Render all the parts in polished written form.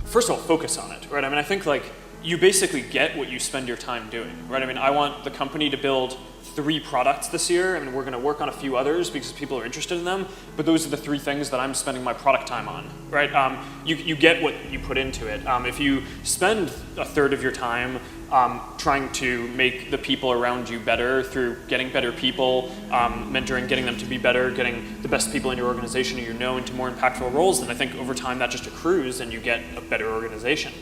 first of all, focus on it, right? I mean, I think like you basically get what you spend your time doing, right? I mean, I want the company to build 3 products this year. I mean, we're going to work on a few others because people are interested in them, but those are the 3 things that I'm spending my product time on, right? You get what you put into it. If you spend a third of your time trying to make the people around you better through getting better people, mentoring, getting them to be better, getting the best people in your organization into more impactful roles, then I think over time that just accrues and you get a better organization.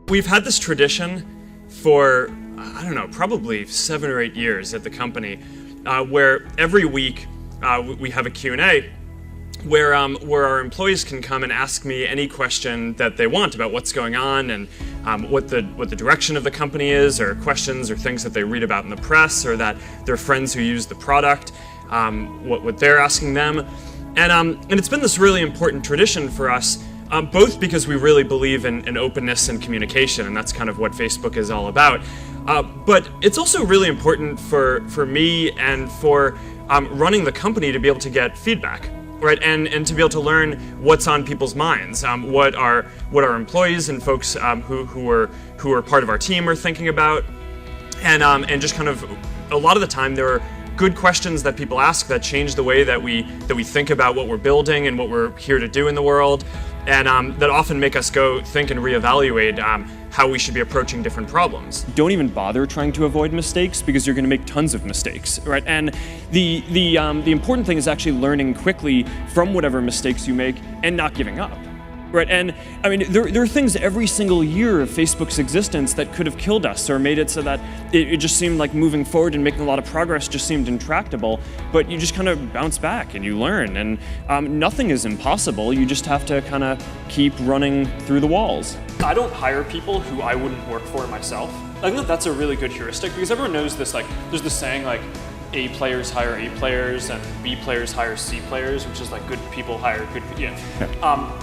We've had this tradition for, I don't know, probably 7 or 8 years at the company, where every week we have a Q&A where our employees can come and ask me any question that they want about what's going on and what the direction of the company is, or questions or things that they read about in the press, or that their friends who use the product, what they're asking them. And it's been this really important tradition for us, both because we really believe in openness and communication, and that's kind of what Facebook is all about. But it's also really important for me and for running the company to be able to get feedback, right? And to be able to learn what's on people's minds, what our employees and folks who are part of our team are thinking about, and just kind of a lot of the time there are good questions that people ask that change the way that we think about what we're building and what we're here to do in the world, and that often make us go think and reevaluate how we should be approaching different problems. Don't even bother trying to avoid mistakes, because you're going to make tons of mistakes, right? And the important thing is actually learning quickly from whatever mistakes you make and not giving up. Right, and I mean, there are things every single year of Facebook's existence that could have killed us or made it so that it just seemed like moving forward and making a lot of progress just seemed intractable, but you just kind of bounce back and you learn, and nothing is impossible. You just have to kind of keep running through the walls. I don't hire people who I wouldn't work for myself. I think that's a really good heuristic, because everyone knows this, like, there's this saying like, A players hire A players and B players hire C players, which is like good people hire good people. Yeah.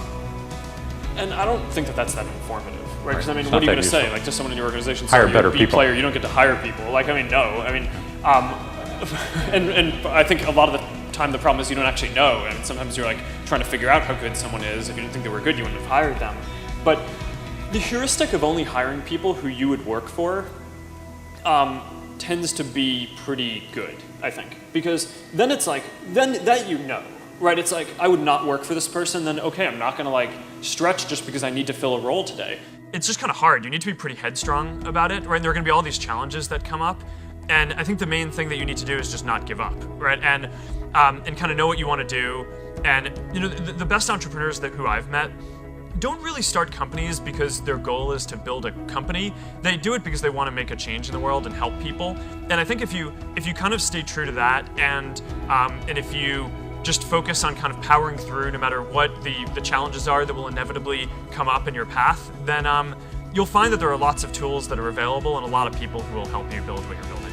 And I don't think that that's that informative, right? Because I mean, what are you going to say, like, to someone in your organization, hire you're better a B people. player, you don't get to hire people? Like, I mean, no. I mean, and I think a lot of the time the problem is you don't actually know, and sometimes you're like trying to figure out how good someone is. If you didn't think they were good, you wouldn't have hired them. But the heuristic of only hiring people who you would work for tends to be pretty good, I think, because then it's like, then that you know. Right, it's like, I would not work for this person, then okay, I'm not gonna like stretch just because I need to fill a role today. It's just kind of hard. You need to be pretty headstrong about it, right? And there are going to be all these challenges that come up, and I think the main thing that you need to do is just not give up, right? And kind of know what you want to do. And you know, the best entrepreneurs who I've met don't really start companies because their goal is to build a company. They do it because they want to make a change in the world and help people. And I think if you kind of stay true to that, and if you just focus on kind of powering through no matter what the challenges are that will inevitably come up in your path, then you'll find that there are lots of tools that are available and a lot of people who will help you build what you're building.